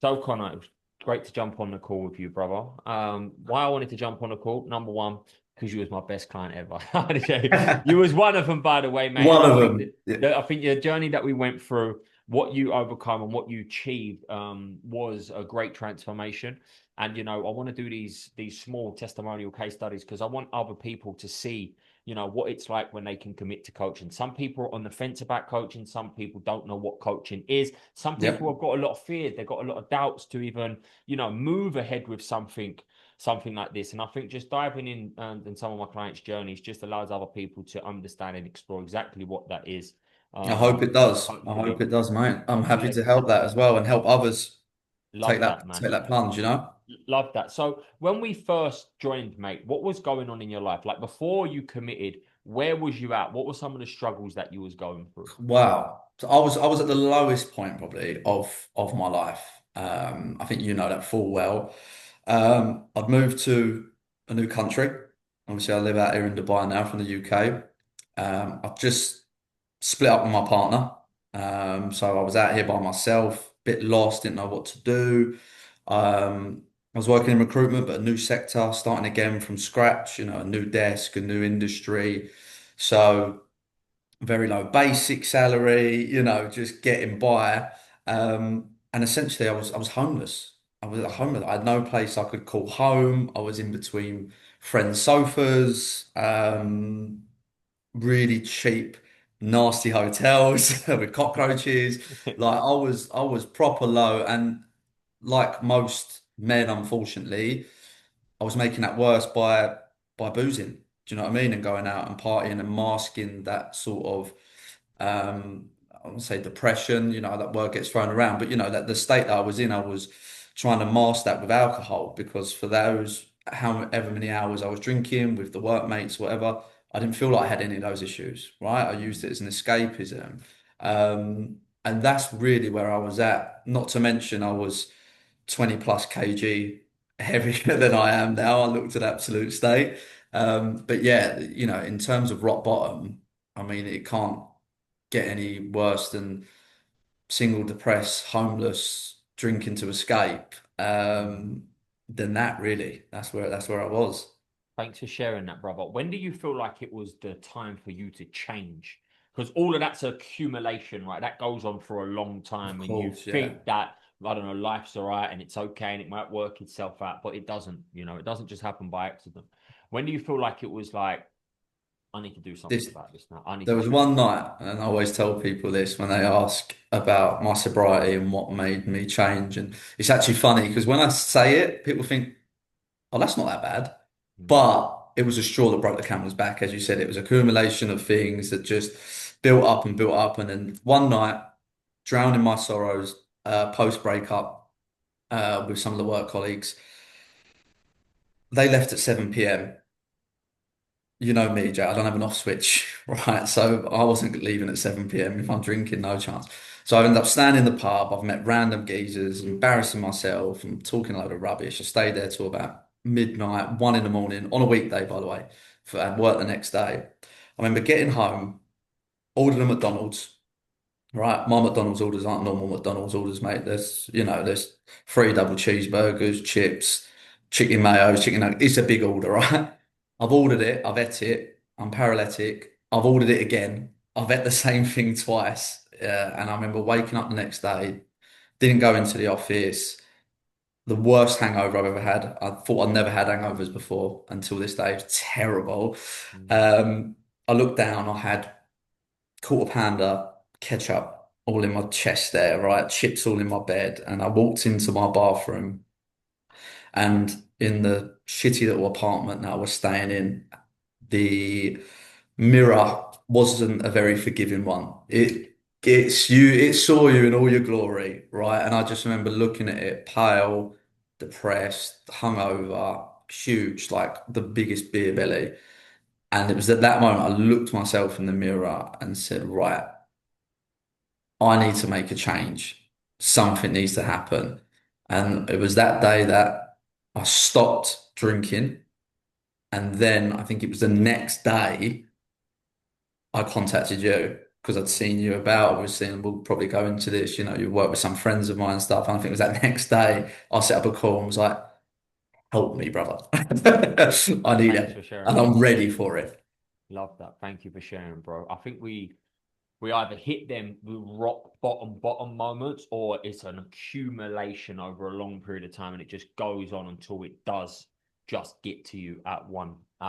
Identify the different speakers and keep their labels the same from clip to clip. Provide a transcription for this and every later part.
Speaker 1: So, Connor, it was great to jump on the call with you, brother. Why I wanted to jump on the call, number one, because you was my best client ever. You was one of them, by the way, mate. And
Speaker 2: One
Speaker 1: I
Speaker 2: of
Speaker 1: think
Speaker 2: them. Yeah.
Speaker 1: I think your journey that we went through, what you overcome and what you achieved, was a great transformation. And I want to do these small testimonial case studies because I want other people to see what it's like when they can commit to coaching. Some people are on the fence about coaching. Some people don't know what coaching is. Some people
Speaker 2: Yep.
Speaker 1: have got a lot of fear. They've got a lot of doubts to even move ahead with something like this. And I think just diving in some of my clients' journeys just allows other people to understand and explore exactly what that is.
Speaker 2: I hope it does. I hope
Speaker 1: Hopefully,
Speaker 2: it does, mate. I'm
Speaker 1: hopefully
Speaker 2: happy
Speaker 1: they
Speaker 2: to
Speaker 1: can
Speaker 2: help that as well and help others
Speaker 1: love that, man.
Speaker 2: take that plunge, you know?
Speaker 1: Love that. So when we first joined, mate, what was going on in your life? Like before you committed, where was you at? What were some of the struggles that you was going through?
Speaker 2: Wow. So I was at the lowest point probably of my life. I think you know that full well. I'd moved to a new country. Obviously, I live out here in Dubai now from the UK. I've just split up with my partner. So I was out here by myself, bit lost, didn't know what to do. I was working in recruitment, but a new sector, starting again from scratch, a new desk, a new industry. So very low basic salary, just getting by. And essentially I was homeless. I was homeless. I had no place I could call home. I was in between friends' sofas, really cheap, nasty hotels with cockroaches. Like I was proper low. And like most men, unfortunately, I was making that worse by boozing. Do you know what I mean? And going out and partying and masking that sort of I wouldn't say depression, that word gets thrown around, but that the state that I was in, I was trying to mask that with alcohol because for those however many hours I was drinking with the workmates, whatever, I didn't feel like I had any of those issues, right? I used it as an escapism. And that's really where I was at. Not to mention I was 20 plus kg heavier than I am now. I looked at absolute state. But yeah, in terms of rock bottom, I mean, it can't get any worse than single, depressed, homeless, drinking to escape. Than that, really. That's where I was.
Speaker 1: Thanks for sharing that, brother. When do you feel like it was the time for you to change? Because all of that's accumulation, right? That goes on for a long
Speaker 2: Of
Speaker 1: time, and you
Speaker 2: course, yeah.
Speaker 1: think that, I don't know, life's all right and it's okay and it might work itself out, but it doesn't, it doesn't just happen by accident. When do you feel like it was like, I need to do something
Speaker 2: This
Speaker 1: about this now? I need
Speaker 2: There
Speaker 1: to
Speaker 2: was
Speaker 1: change.
Speaker 2: one night, and I always tell people this when they ask about my sobriety and what made me change. And it's actually funny because when I say it, people think, oh, that's not that bad.
Speaker 1: Mm.
Speaker 2: But it was a straw that broke the camel's back. As you said, it was accumulation of things that just built up and built up. And then one night, drowning my sorrows, post breakup, with some of the work colleagues, they left at 7 p.m. You know me, Jay, I don't have an off switch, right? So I wasn't leaving at 7 p.m. If I'm drinking, no chance. So I've ended up standing in the pub. I've met random geezers, embarrassing myself and talking a load of rubbish. I stayed there till about midnight, 1 in the morning, on a weekday, by the way, and work the next day. I remember getting home, ordered a McDonald's, right? My McDonald's orders aren't normal McDonald's orders, mate. There's three double cheeseburgers, chips, chicken mayo, chicken nuggets. It's a big order, right? I've ordered it, I've ate it, I'm paralytic. I've ordered it again. I've ate the same thing twice. And I remember waking up the next day, didn't go into the office. The worst hangover I've ever had. I thought I'd never had hangovers before until this day. It was terrible.
Speaker 1: Mm.
Speaker 2: Um, I looked down, I had quarter pounder, ketchup all in my chest there, right? Chips all in my bed. And I walked into my bathroom and in the shitty little apartment that I was staying in, the mirror wasn't a very forgiving one. It saw you in all your glory, right? And I just remember looking at it, pale, depressed, hungover, huge, like the biggest beer belly. And it was at that moment I looked myself in the mirror and said, right, I need to make a change. Something needs to happen. And it was that day that I stopped drinking. And then I think it was the next day I contacted you. because I'd seen you about, obviously, and we'll probably go into this, you work with some friends of mine and stuff. And I think it was that next day I set up a call and was like, help me, brother. I need
Speaker 1: Thanks
Speaker 2: it.
Speaker 1: for sharing,
Speaker 2: And
Speaker 1: man.
Speaker 2: I'm ready for it.
Speaker 1: Love that. Thank you for sharing, bro. I think we either hit them with rock bottom moments, or it's an accumulation over a long period of time, and it just goes on until it does just get to you at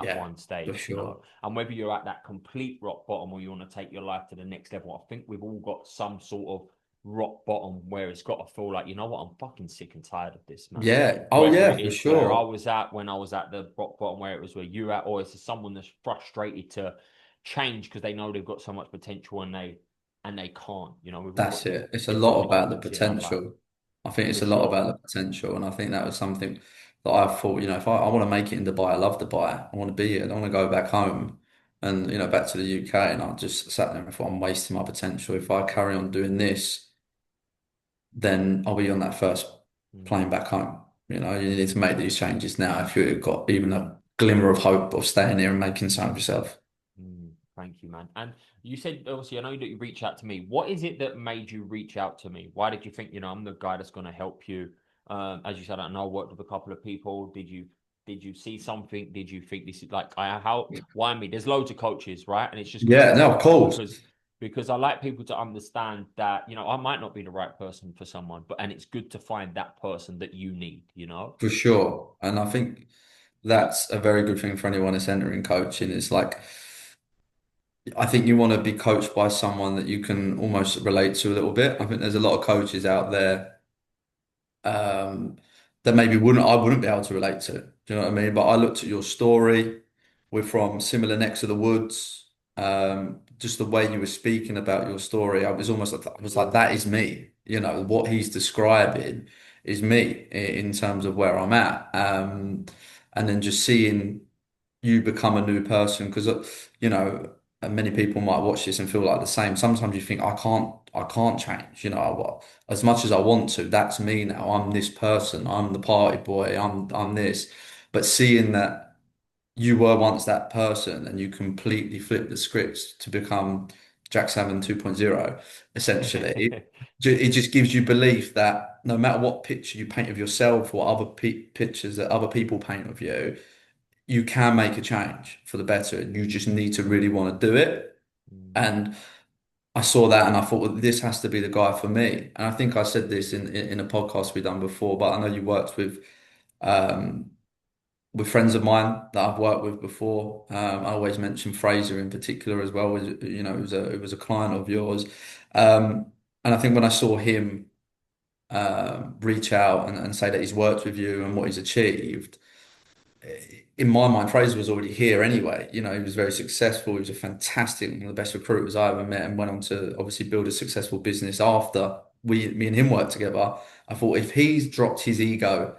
Speaker 2: Yeah,
Speaker 1: one
Speaker 2: for
Speaker 1: stage, you know.
Speaker 2: sure.
Speaker 1: And whether you're at that complete rock bottom or you want to take your life to the next level, I think we've all got some sort of rock bottom where it's got to feel like, you know what, I'm fucking sick and tired of this, man.
Speaker 2: Yeah. Oh,
Speaker 1: Whether
Speaker 2: yeah,
Speaker 1: it
Speaker 2: for
Speaker 1: is where I
Speaker 2: sure.
Speaker 1: was at when I was at the rock bottom, where it was where you're at, or it's someone that's frustrated to change because they know they've got so much potential and they can't. You know, we've all
Speaker 2: That's
Speaker 1: got
Speaker 2: it. It's a
Speaker 1: different
Speaker 2: lot about the
Speaker 1: achievements in our life,
Speaker 2: potential. I think it's
Speaker 1: for
Speaker 2: a lot
Speaker 1: sure.
Speaker 2: about the potential. And I think that was something that I thought, if I want to make it in Dubai, I love Dubai. I want to be here. I don't want to go back home and, back to the UK. And I just sat there and thought, I'm wasting my potential. If I carry on doing this, then I'll be on that first
Speaker 1: Mm,
Speaker 2: plane back home. You need to make these changes now if you've got even a glimmer of hope of staying here and making something of yourself.
Speaker 1: thank you, man. And you said, obviously, I know that you reached out to me. What is it that made you reach out to me? Why did you think, I'm the guy that's going to help you? As you said, I know I worked with a couple of people. Did you see something? Did you think this is like why me? There's loads of coaches, right? And it's just good to
Speaker 2: Yeah, no, of
Speaker 1: find out
Speaker 2: course.
Speaker 1: because I like people to understand that, I might not be the right person for someone, and it's good to find that person that you need.
Speaker 2: For sure. And I think that's a very good thing for anyone that's entering coaching. It's like, I think you want to be coached by someone that you can almost relate to a little bit. I think there's a lot of coaches out there um, that maybe I wouldn't be able to relate to. Do you know what I mean? But I looked at your story. We're from similar necks of the woods. Just the way you were speaking about your story, I was like, that is me. What he's describing is me in terms of where I'm at. And then just seeing you become a new person because you know many people might watch this and feel like the same. Sometimes you think I can't change. As much as I want to, that's me now. I'm this person. I'm the party boy. I'm this. But seeing that you were once that person and you completely flipped the scripts to become Jack Salmon 2.0, essentially, it just gives you belief that no matter what picture you paint of yourself or other pictures that other people paint of you, you can make a change for the better, and you just need to really want to do it.
Speaker 1: Mm,
Speaker 2: And I saw that, and I thought, well, this has to be the guy for me. And I think I said this in a podcast we've done before, but I know you worked um, with friends of mine that I've worked with before. I always mention Fraser in particular as well. It was a client of yours, and I think when I saw him reach out and say that he's worked with you and what he's achieved in my mind, Fraser was already here anyway. He was very successful. He was a fantastic, one of the best recruiters I ever met, and went on to obviously build a successful business after me and him worked together. I thought if he's dropped his ego,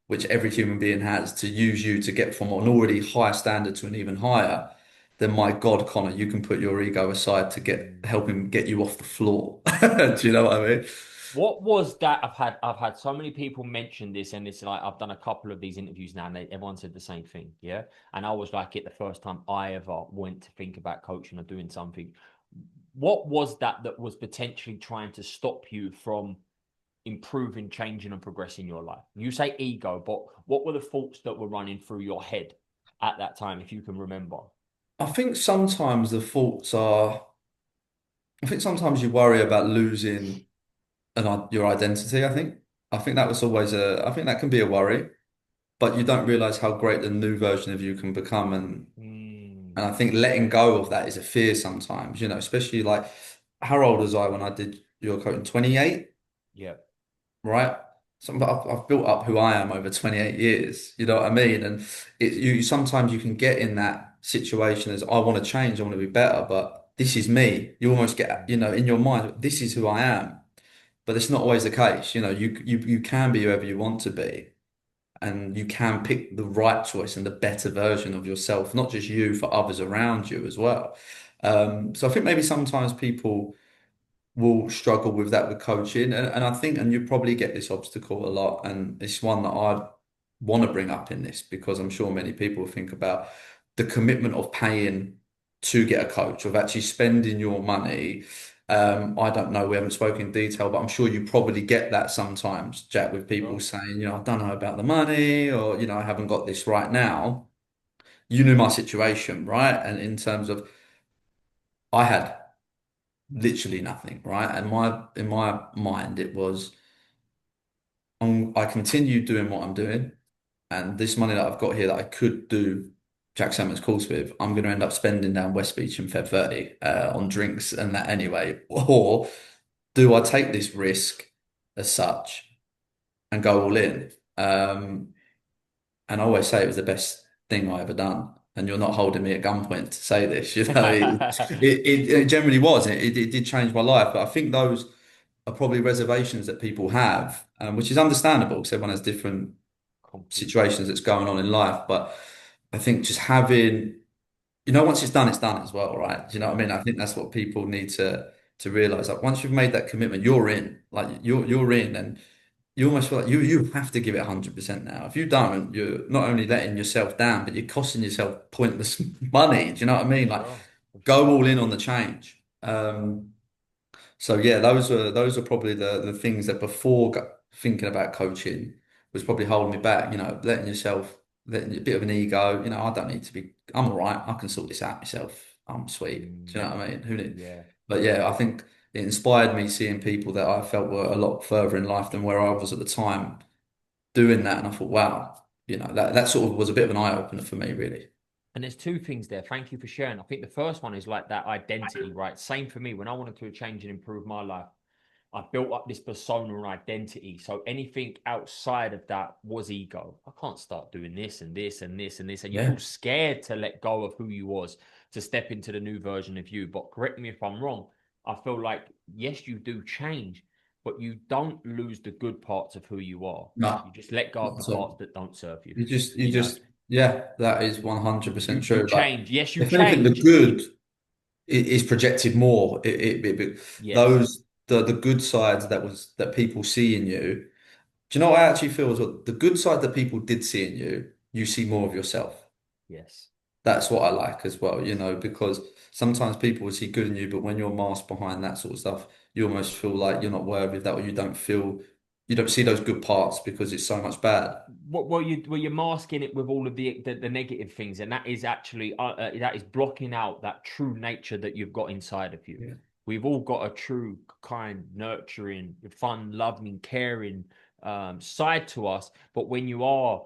Speaker 2: which every human being has, to use you to get from an already higher standard to an even higher, then my God, Connor, you can put your ego aside to
Speaker 1: mm.
Speaker 2: help him get you off the floor. Do you know what I mean?
Speaker 1: What was that? I've had so many people mention this, and it's like I've done a couple of these interviews now, and everyone said the same thing. Yeah, and I was like it the first time I ever went to think about coaching or doing something. What was that was potentially trying to stop you from improving, changing, and progressing your life? You say ego, but what were the thoughts that were running through your head at that time, if you can remember?
Speaker 2: I think sometimes the faults are, I think sometimes you worry about losing your identity. I think that was always I think that can be a worry, but you don't realize how great the new version of you can become, and
Speaker 1: Mm,
Speaker 2: I think letting go of that is a fear sometimes, especially like how old was I when I did your coaching? 28,
Speaker 1: yeah.
Speaker 2: right? So I've built up who I am over 28 years, you know what I mean? And you sometimes you can get in that situation as I want to change, I want to be better, but this is me. You almost get,
Speaker 1: Mm,
Speaker 2: in your mind, this is who I am. But it's not always the case. You can be whoever you want to be, and you can pick the right choice and the better version of yourself, not just you, for others around you as well. So I think maybe sometimes people will struggle with that with coaching, and I think, and you probably get this obstacle a lot, and it's one that I want to bring up in this because I'm sure many people think about the commitment of paying to get a coach, of actually spending your money. I don't know, we haven't spoken in detail, but I'm sure you probably get that sometimes, Jack, with people
Speaker 1: Sure.
Speaker 2: saying, I don't know about the money, or, I haven't got this right now. You knew my situation, right? And in terms of, I had literally nothing, right? And in my mind, it was, I continue doing what I'm doing, and this money that I've got here that I could do Jack Salmon's course with, I'm going to end up spending down West Beach and Feb 30 on drinks and that anyway. Or do I take this risk as such and go all in? And I always say it was the best thing I ever done. And you're not holding me at gunpoint to say this, it generally was. It did change my life. But I think those are probably reservations that people have, which is understandable because everyone has different
Speaker 1: Completely.
Speaker 2: situations that's going on in life. But I think just having, once it's done as well, right? Do you know what I
Speaker 1: Yeah.
Speaker 2: mean? I think that's what people need to realize. Like once you've made that commitment, you're in. Like you're in, and you almost feel like you have to give it 100% now. If you don't, you're not only letting yourself down, but you're costing yourself pointless money. Do you know what I
Speaker 1: For
Speaker 2: mean? Like
Speaker 1: sure. For
Speaker 2: go
Speaker 1: sure.
Speaker 2: all in on the change. So yeah, those are probably the things that before thinking about coaching was probably holding me back. Letting a bit of an ego. I don't need to be. I'm all right. I can sort this out myself. I'm sweet. Do
Speaker 1: Mm,
Speaker 2: you know what I mean? Who need?
Speaker 1: yeah.
Speaker 2: But yeah, I think it inspired me seeing people that I felt were a lot further in life than where I was at the time doing that, and I thought, wow, that sort of was a bit of an eye opener for me, really.
Speaker 1: And there's two things there. Thank you for sharing. I think the first one is like that identity, right? Same for me. When I wanted to change and improve my life, I built up this persona and identity. So anything outside of that was ego. I can't start doing this and this and this and this. And you feel
Speaker 2: Yeah,
Speaker 1: scared to let go of who you was to step into the new version of you. But correct me if I'm wrong. I feel like, yes, you do change, but you don't lose the good parts of who you are.
Speaker 2: no,
Speaker 1: You just let go of the
Speaker 2: not at
Speaker 1: parts
Speaker 2: all.
Speaker 1: that don't serve you.
Speaker 2: You
Speaker 1: You know,
Speaker 2: just, yeah, that is
Speaker 1: you
Speaker 2: 100%
Speaker 1: you
Speaker 2: true. Like,
Speaker 1: change. Yes, you
Speaker 2: if anything, the
Speaker 1: change.
Speaker 2: good is projected more.
Speaker 1: Yes.
Speaker 2: Those the good sides that people see in you. Do you know what I actually feel as well? The good side that people did see in you, you see more of yourself.
Speaker 1: Yes.
Speaker 2: That's what I like as well, because sometimes people will see good in you, but when you're masked behind that sort of stuff, you almost feel like you're not worthy of that, or you don't see those good parts because it's so much bad.
Speaker 1: Well, you're masking it with all of the negative things, and that is actually that is blocking out that true nature that you've got inside of you.
Speaker 2: Yeah.
Speaker 1: We've all got a true, kind, nurturing, fun, loving, caring side to us. But when you are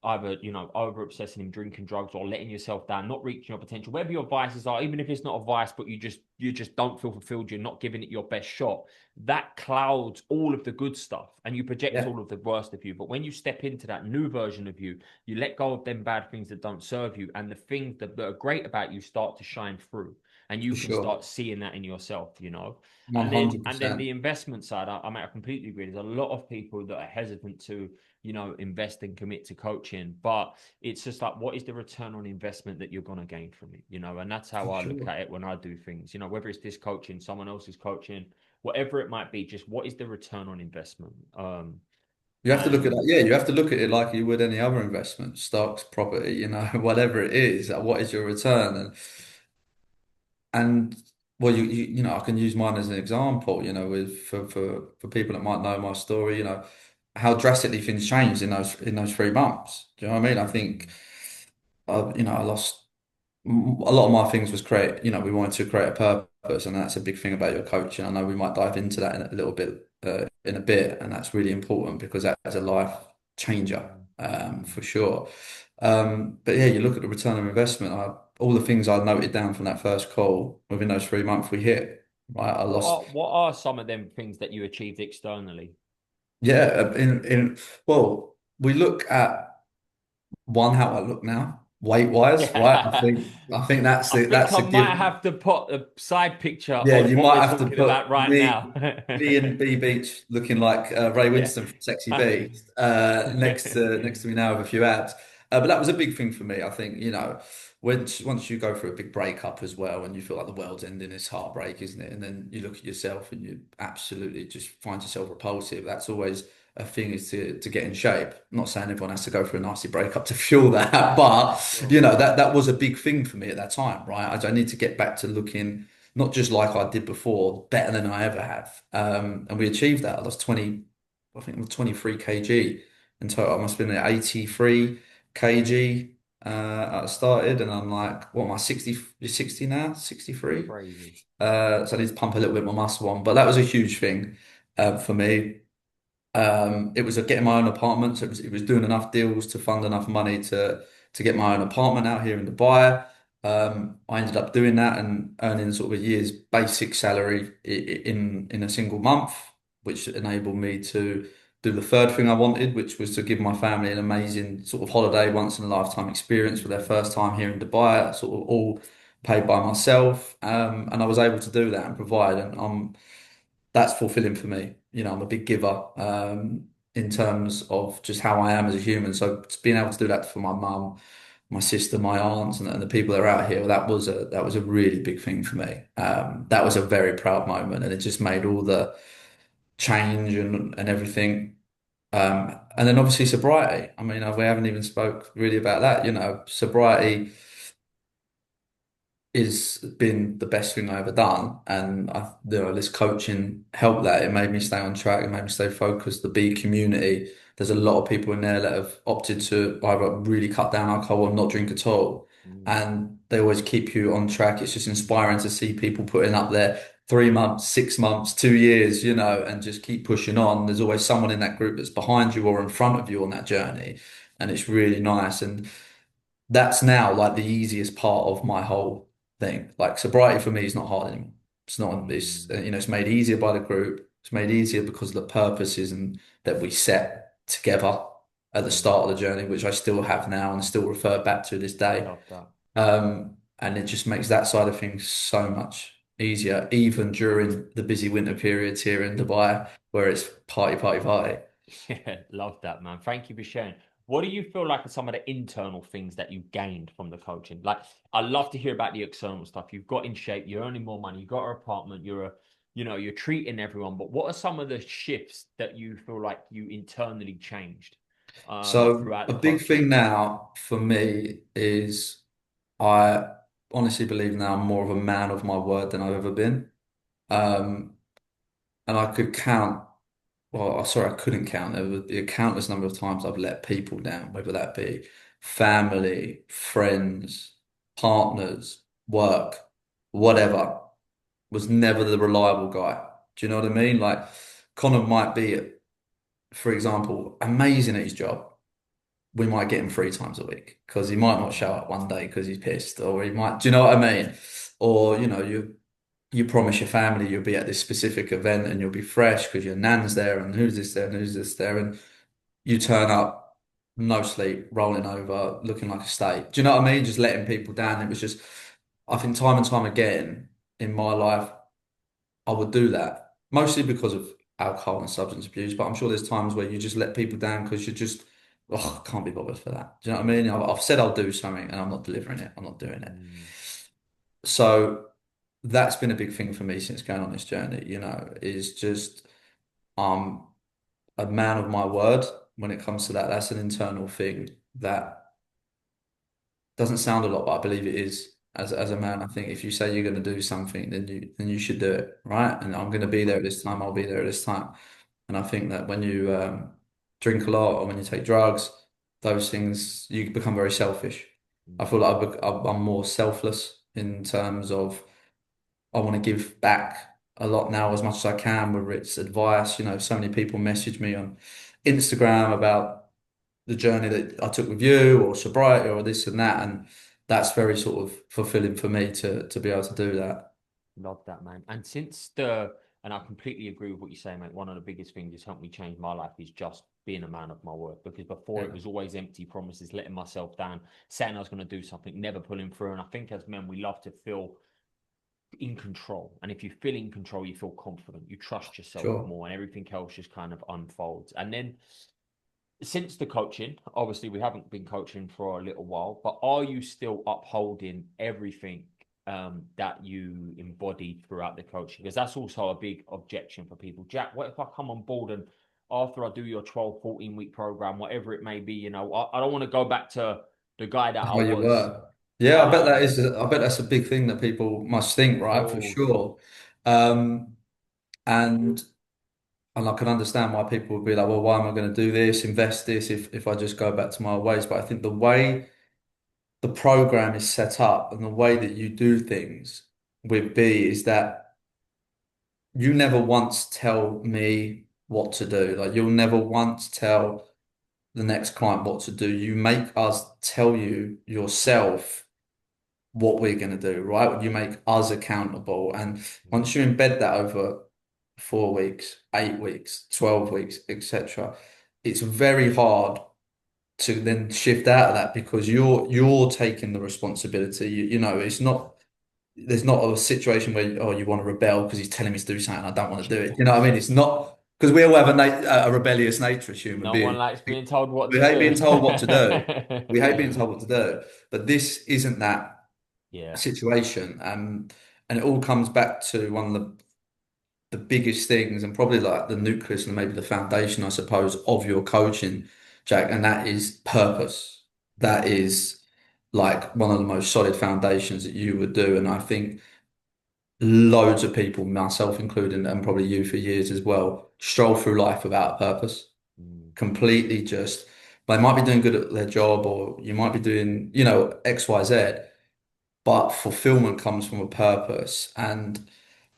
Speaker 1: either over obsessing in drinking drugs or letting yourself down, not reaching your potential, whatever your vices are, even if it's not a vice, but you just don't feel fulfilled, you're not giving it your best shot, that clouds all of the good stuff and you project
Speaker 2: Yeah,
Speaker 1: all of the worst of you. But when you step into that new version of you, you let go of them bad things that don't serve you, and the things that are great about you start to shine through, and you
Speaker 2: for
Speaker 1: can
Speaker 2: sure.
Speaker 1: start seeing that in yourself. And then the
Speaker 2: 100%.
Speaker 1: investment side, I completely agree. There's a lot of people that are hesitant to invest and commit to coaching. But it's just like, what is the return on investment that you're going to gain from it? And that's how
Speaker 2: For
Speaker 1: I look
Speaker 2: sure.
Speaker 1: at it when I do things, whether it's this coaching, someone else's coaching, whatever it might be, just what is the return on investment?
Speaker 2: You have to look at that.
Speaker 1: And
Speaker 2: Yeah, you have to look at it like you would any other investment, stocks, property, whatever it is. What is your return? And well, I can use mine as an example. With for people that might know my story, how drastically things changed in those 3 months. Do you know what I mean? I think, I lost a lot of my things was create. We wanted to create a purpose, and that's a big thing about your coaching. I know we might dive into that in a little bit in a bit, and that's really important because that's a life changer
Speaker 1: mm,
Speaker 2: for
Speaker 1: mm.
Speaker 2: sure. But yeah, you look at the return on investment. All the things I noted down from that first call within those 3 months we hit. Right, I
Speaker 1: what
Speaker 2: lost.
Speaker 1: are what are some of them things that you achieved externally?
Speaker 2: Yeah, well, we look at one how I look now, weight wise, right? I
Speaker 1: Yeah.
Speaker 2: think I think that's
Speaker 1: I
Speaker 2: the
Speaker 1: think
Speaker 2: that's
Speaker 1: I
Speaker 2: a
Speaker 1: might
Speaker 2: given.
Speaker 1: have to put a side picture
Speaker 2: Yeah,
Speaker 1: of
Speaker 2: you
Speaker 1: what
Speaker 2: might
Speaker 1: we're
Speaker 2: have to
Speaker 1: talking about
Speaker 2: put
Speaker 1: right now.
Speaker 2: me and B Beach looking like Ray
Speaker 1: Yeah.
Speaker 2: Winston from Sexy Beast next to me now with a few abs. But that was a big thing for me. I think, once you go through a big breakup as well, and you feel like the world's ending, it's heartbreak, isn't it? And then you look at yourself and you absolutely just find yourself repulsive. That's always a thing is to get in shape. I'm not saying everyone has to go through a nasty breakup to fuel that, but
Speaker 1: Sure.
Speaker 2: you know, that was a big thing for me at that time, right? I need to get back to looking not just like I did before, better than I ever have. And we achieved that. I lost 20, I think it was 23 kg in total. I must have been at 83 kg I started, and I'm like, what am I, 60 now? 63?
Speaker 1: Crazy.
Speaker 2: So I need to pump a little bit more muscle on, but that was a huge thing for me. It was getting my own apartment, so it was doing enough deals to fund enough money to get my own apartment out here in Dubai. I ended up doing that and earning sort of a year's basic salary in a single month, which enabled me to do the third thing I wanted, which was to give my family an amazing sort of holiday, once in a lifetime experience for their first time here in Dubai, sort of all paid by myself. And I was able to do that and provide, and that's fulfilling for me. You know, I'm a big giver in terms of just how I am as a human. So being able to do that for my mum, my sister, my aunts, and the people that are out here, that was a really big thing for me. That was a very proud moment, and it just made all the change and everything. And then obviously sobriety. I mean, we haven't even spoke really about that. You know, sobriety is been the best thing I ever done. And this coaching helped that. It made me stay on track. It made me stay focused. The B community, there's a lot of people in there that have opted to either really cut down alcohol or not drink at all.
Speaker 1: Mm,
Speaker 2: And they always keep you on track. It's just inspiring to see people putting up there 3 months, 6 months, 2 years, you know, and just keep pushing on. There's always someone in that group that's behind you or in front of you on that journey. And it's really nice. And that's now like the easiest part of my whole thing. Like sobriety for me is not hard anymore. It's not,
Speaker 1: mm,
Speaker 2: it's made easier by the group. It's made easier because of the purposes and that we set together at the
Speaker 1: mm.
Speaker 2: start of the journey, which I still have now and still refer back to this day.
Speaker 1: Love that.
Speaker 2: And it just makes that side of things so much easier, even during the busy winter periods here in Dubai, where it's party, party, party.
Speaker 1: Yeah, love that, man. Thank you for sharing. What do you feel like are some of the internal things that you gained from the coaching? Like, I love to hear about the external stuff. You've got in shape, you're earning more money, you've got an apartment, you're treating everyone. But what are some of the shifts that you feel like you internally changed
Speaker 2: So
Speaker 1: throughout
Speaker 2: a
Speaker 1: the
Speaker 2: big
Speaker 1: coaching?
Speaker 2: thing now for me is I honestly believe now I'm more of a man of my word than I've ever been. Um, and I could count, well, sorry, I couldn't count. There would be a countless number of times I've let people down, whether that be family, friends, partners, work, whatever. Was never the reliable guy. Do you know what I mean? Like Conor might be, for example, amazing at his job. We might get him 3 times a week because he might not show
Speaker 1: Mm,
Speaker 2: up one day because he's pissed, or he might, do you know what I mean? Or, you know, you promise your family you'll be at this specific event and you'll be fresh because your nan's there and who's this there and who's this there, and you turn up, no sleep, rolling over, looking like a steak. Do you know what I mean? Just letting people down. It was just, I think time and time again in my life, I would do that mostly because of alcohol and substance abuse. But I'm sure there's times where you just let people down because you just, oh, I can't be bothered for that. Do you know what I mean? I've said I'll do something and I'm not delivering it. I'm not doing it.
Speaker 1: mm,
Speaker 2: So that's been a big thing for me since going on this journey, you know, is just I'm a man of my word when it comes to that. That's an internal thing that doesn't sound a lot, but I believe it is. As a man, I think if you say you're going to do something, then you should do it, right? And I'm going to be there at this time. I'll be there at this time. And I think that when you drink a lot or when you take drugs, those things you become very selfish. I feel
Speaker 1: mm,
Speaker 2: like I'm more selfless in terms of I want to give back a lot now as much as I can, whether it's advice. You know, so many people message me on Instagram about the journey that I took with you or sobriety or this and that. And that's very sort of fulfilling for me to be able to do that.
Speaker 1: love that, man. And I completely agree with what you say, mate. One of the biggest things that's helped me change my life is just being a man of my word. Because before it
Speaker 2: Yeah,
Speaker 1: was always empty promises, letting myself down, saying I was going to do something, never pulling through. And I think as men, we love to feel in control. And if you feel in control, you feel confident, you trust yourself
Speaker 2: sure.
Speaker 1: more, and everything else just kind of unfolds. And then since the coaching, obviously we haven't been coaching for a little while, but are you still upholding everything that you embodied throughout the coaching? Because that's also a big objection for people. Jack, what if I come on board and after I do your 12, 14 week program, whatever it may be, I don't want to go back to the guy that I
Speaker 2: How you
Speaker 1: was.
Speaker 2: were. Yeah, I bet that
Speaker 1: Um,
Speaker 2: is. I bet that's a big thing that people must think,
Speaker 1: of
Speaker 2: right? For
Speaker 1: course.
Speaker 2: sure. Um, and and I can understand why people would be like, well, why am I going to do this, invest this if I just go back to my ways? But I think the way the program is set up and the way that you do things with B is that you never once tell me what to do. Like you'll never once tell the next client what to do. You make us tell you yourself what we're going to do, right? You make us accountable. And
Speaker 1: Mm,
Speaker 2: once you embed that over 4 weeks, 8 weeks, 12 weeks, etc., it's very hard to then shift out of that because you're taking the responsibility. It's not there's not a situation where you want to rebel because he's telling me to do something and I don't want to do it. You know what I mean? It's not because we all have a rebellious nature as human
Speaker 1: no one
Speaker 2: beings.
Speaker 1: likes being told what
Speaker 2: We
Speaker 1: to
Speaker 2: hate being told what to do.
Speaker 1: do.
Speaker 2: We hate being told what to do. But this isn't that
Speaker 1: Yeah.
Speaker 2: situation. And it all comes back to one of the biggest things and probably like the nucleus and maybe the foundation, I suppose, of your coaching, Jack, and that is purpose. That is like one of the most solid foundations that you would do. And I think loads of people, myself included, and probably you for years as well, stroll through life without a purpose.
Speaker 1: Mm,
Speaker 2: Completely just, they might be doing good at their job or you might be doing, X, Y, Z, but fulfillment comes from a purpose. And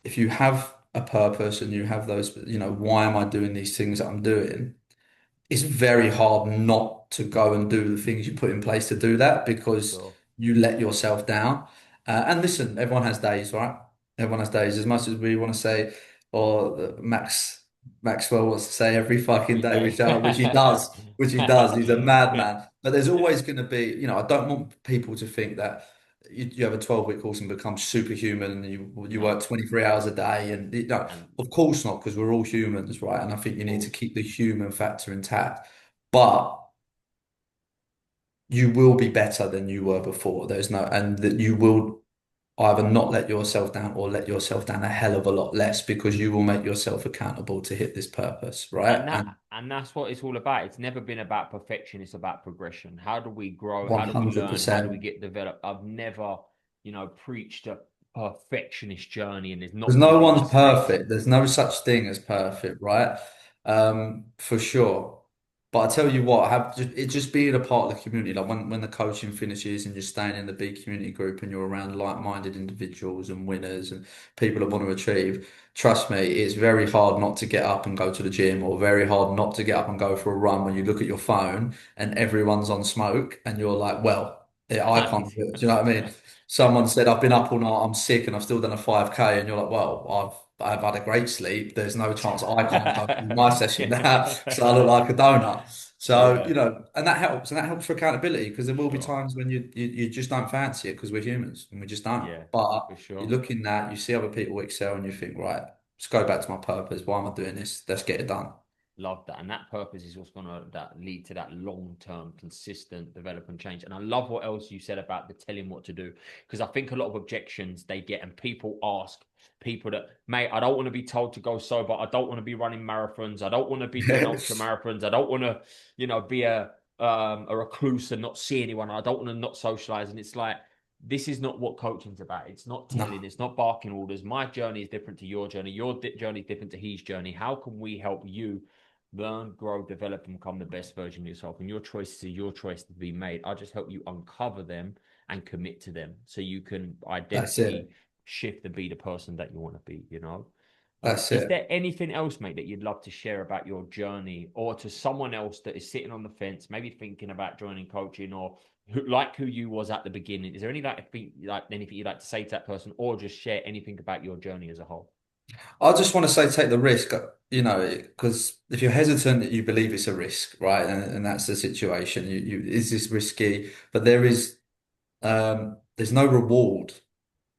Speaker 2: if you have a purpose and you have those, why am I doing these things that I'm doing? It's very hard not to go and do the things you put in place to do that because
Speaker 1: sure.
Speaker 2: you let yourself down. And listen, everyone has days, right? Everyone has days. As much as we want to say, or Maxwell wants to say every fucking
Speaker 1: Every
Speaker 2: day,
Speaker 1: day.
Speaker 2: which he does, which he does. He's a madman. But there's always going to be, I don't want people to think that you have a 12-week course and become superhuman and you
Speaker 1: No.
Speaker 2: work 23 hours a day and
Speaker 1: And
Speaker 2: of course not, because we're all humans, right? And I think
Speaker 1: of
Speaker 2: you need to
Speaker 1: course.
Speaker 2: keep the human factor intact. But you will be better than you were before. And that you will either not let yourself down or let yourself down a hell of a lot less because you will make yourself accountable to hit this purpose, right?
Speaker 1: And that
Speaker 2: And
Speaker 1: and that's what it's all about. It's never been about perfection, it's about progression. How do we grow? How do we learn? How do we
Speaker 2: 100%.
Speaker 1: get developed? I've never, preached a perfectionist journey, and there's
Speaker 2: There's
Speaker 1: not many
Speaker 2: no
Speaker 1: people
Speaker 2: one's
Speaker 1: say that.
Speaker 2: perfect. There's no such thing as perfect, right? For sure. But I tell you what, it just being a part of the community, like when the coaching finishes and you're staying in the big community group and you're around like-minded individuals and winners and people that want to achieve, trust me, it's very hard not to get up and go to the gym or very hard not to get up and go for a run when you look at your phone and everyone's on smoke and you're like, well, yeah, I
Speaker 1: I need
Speaker 2: can't do it. Do you know what I mean? Someone said, I've been up all night, I'm sick, and I've still done a 5K. And you're like, well, I've had a great sleep. There's no chance I can't go do my session now. So I look like a donut. So,
Speaker 1: Yeah,
Speaker 2: and that helps. And that helps for accountability because there will be
Speaker 1: sure.
Speaker 2: times when you just don't fancy it because we're humans and we just don't.
Speaker 1: Yeah,
Speaker 2: But
Speaker 1: for
Speaker 2: you
Speaker 1: sure.
Speaker 2: look in that, you see other people excel and you think, right, let's go back to my purpose. Why am I doing this? Let's get it done.
Speaker 1: Love that. And that purpose is what's going to that lead to that long-term, consistent development change. And I love what else you said about the telling what to do. Because I think a lot of objections they get, and people ask people that, mate, I don't want to be told to go sober. I don't want to be running marathons. I don't want to be doing ultra marathons. I don't want to, be a recluse and not see anyone. I don't want to not socialize. And it's like, this is not what coaching's about. It's not telling,
Speaker 2: No,
Speaker 1: it's not barking orders. My journey is different to your journey. Your journey is different to his journey. How can we help you learn, grow, develop, and become the best version of yourself? And your choices are your choice to be made. I just help you uncover them and commit to them so you can
Speaker 2: that's
Speaker 1: identity
Speaker 2: it.
Speaker 1: shift and be the person that you want to be.
Speaker 2: That's
Speaker 1: Is
Speaker 2: it.
Speaker 1: there anything else, mate, that you'd love to share about your journey or to someone else that is sitting on the fence, maybe thinking about joining coaching or who you was at the beginning? Is there anything you'd like to say to that person or just share anything about your journey as a whole?
Speaker 2: I just want to say take the risk, because if you're hesitant, you believe it's a risk, right? And that's the situation. Is this risky? But there's no reward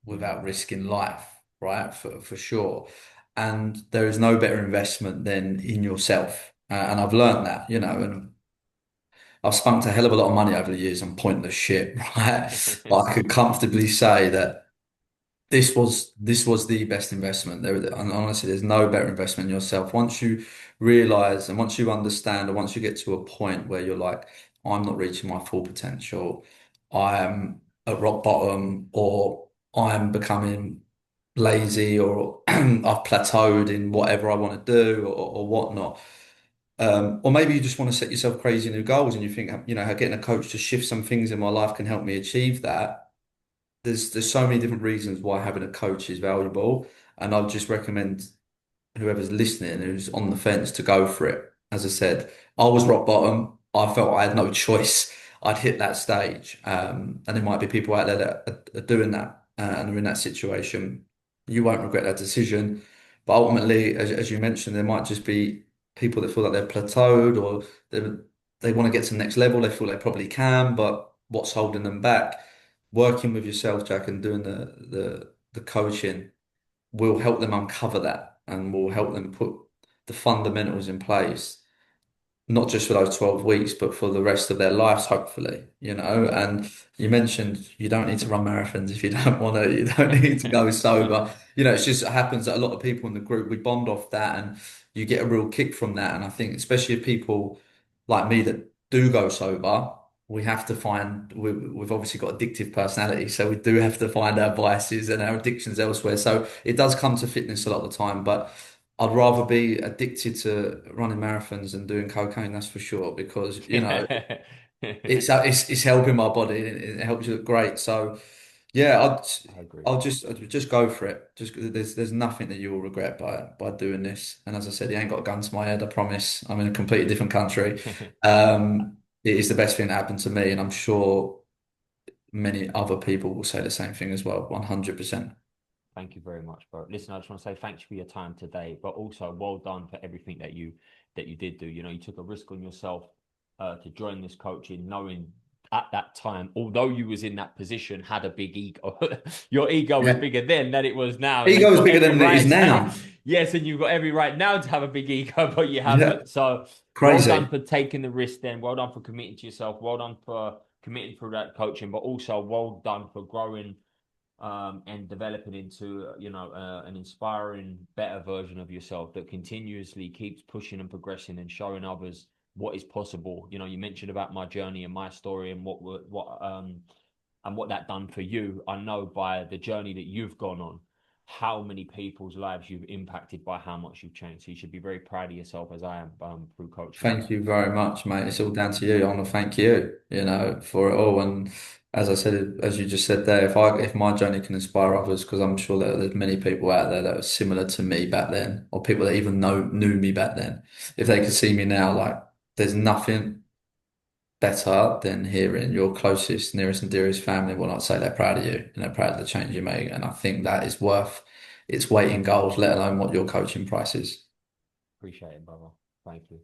Speaker 2: without
Speaker 1: Mm.
Speaker 2: risk in life, right? For sure. And there is no better investment than in yourself. And I've learned that, and I've spent a hell of a lot of money over the years on pointless shit, right? But I could comfortably say that this was the best investment. And honestly, there's no better investment in yourself. Once you realize and once you understand, or once you get to a point where you're like, I'm not reaching my full potential, I am at rock bottom, or I'm becoming lazy, or I've plateaued in whatever I want to do, or whatnot. Or maybe you just want to set yourself crazy new goals and you think, how getting a coach to shift some things in my life can help me achieve that. There's so many different reasons why having a coach is valuable, and I'd just recommend whoever's listening who's on the fence to go for it. As I said, I was rock bottom. I felt I had no choice. I'd hit that stage, and there might be people out there that are doing that, and are in that situation. You won't regret that decision, but ultimately, as you mentioned, there might just be people that feel like they're plateaued, or they want to get to the next level. They feel they probably can, but what's holding them back? Working with yourself, Jack, and doing the coaching will help them uncover that, and will help them put the fundamentals in place, not just for those 12 weeks, but for the rest of their lives, hopefully, And you mentioned you don't need to run marathons if you don't want to, you don't need to go sober. It's just, it happens that a lot of people in the group, we bond off that, and you get a real kick from that. And I think, especially if people like me that do go sober, we have to find, we've obviously got addictive personality, so we do have to find our vices and our addictions elsewhere. So it does come to fitness a lot of the time, but I'd rather be addicted to running marathons and doing cocaine, that's for sure, because it's helping my body, and it helps you look great. So yeah,
Speaker 1: I agree.
Speaker 2: I'd just go for it. Just there's nothing that you will regret by doing this. And as I said, he ain't got a gun to my head, I promise. I'm in a completely different country. It is the best thing that happened to me, and I'm sure many other people will say the same thing as well, 100%.
Speaker 1: Thank you very much, bro. Listen, I just want to say thanks for your time today, but also well done for everything that you did do. You took a risk on yourself to join this coaching, knowing at that time, although you was in that position, had a big ego. Your ego was
Speaker 2: Yeah.
Speaker 1: bigger then than it was now, and
Speaker 2: Ego
Speaker 1: you've
Speaker 2: is
Speaker 1: got
Speaker 2: bigger
Speaker 1: every
Speaker 2: than it is
Speaker 1: right.
Speaker 2: now.
Speaker 1: Yes, and you've got every right now to have a big ego, but you
Speaker 2: Yeah.
Speaker 1: haven't. So well done
Speaker 2: Crazy.
Speaker 1: for taking the risk then. Well done for committing to yourself. Well done for committing through that coaching, but also well done for growing and developing into an inspiring, better version of yourself that continuously keeps pushing and progressing and showing others what is possible. You mentioned about my journey and my story and what that done for you. I know by the journey that you've gone on, how many people's lives you've impacted by how much you've changed. So you should be very proud of yourself, as I am, through coaching.
Speaker 2: Thank you very much, mate. It's all down to you. I want to thank you, for it all. And as I said, as you just said there, if my journey can inspire others, because I'm sure that there's many people out there that are similar to me back then, or people that even knew me back then, if they could see me now, like there's nothing better than hearing your closest, nearest and dearest family will not say they're proud of you and they're proud of the change you make. And I think that is worth its weight in gold, let alone what your coaching price is.
Speaker 1: Appreciate it, brother. Thank you.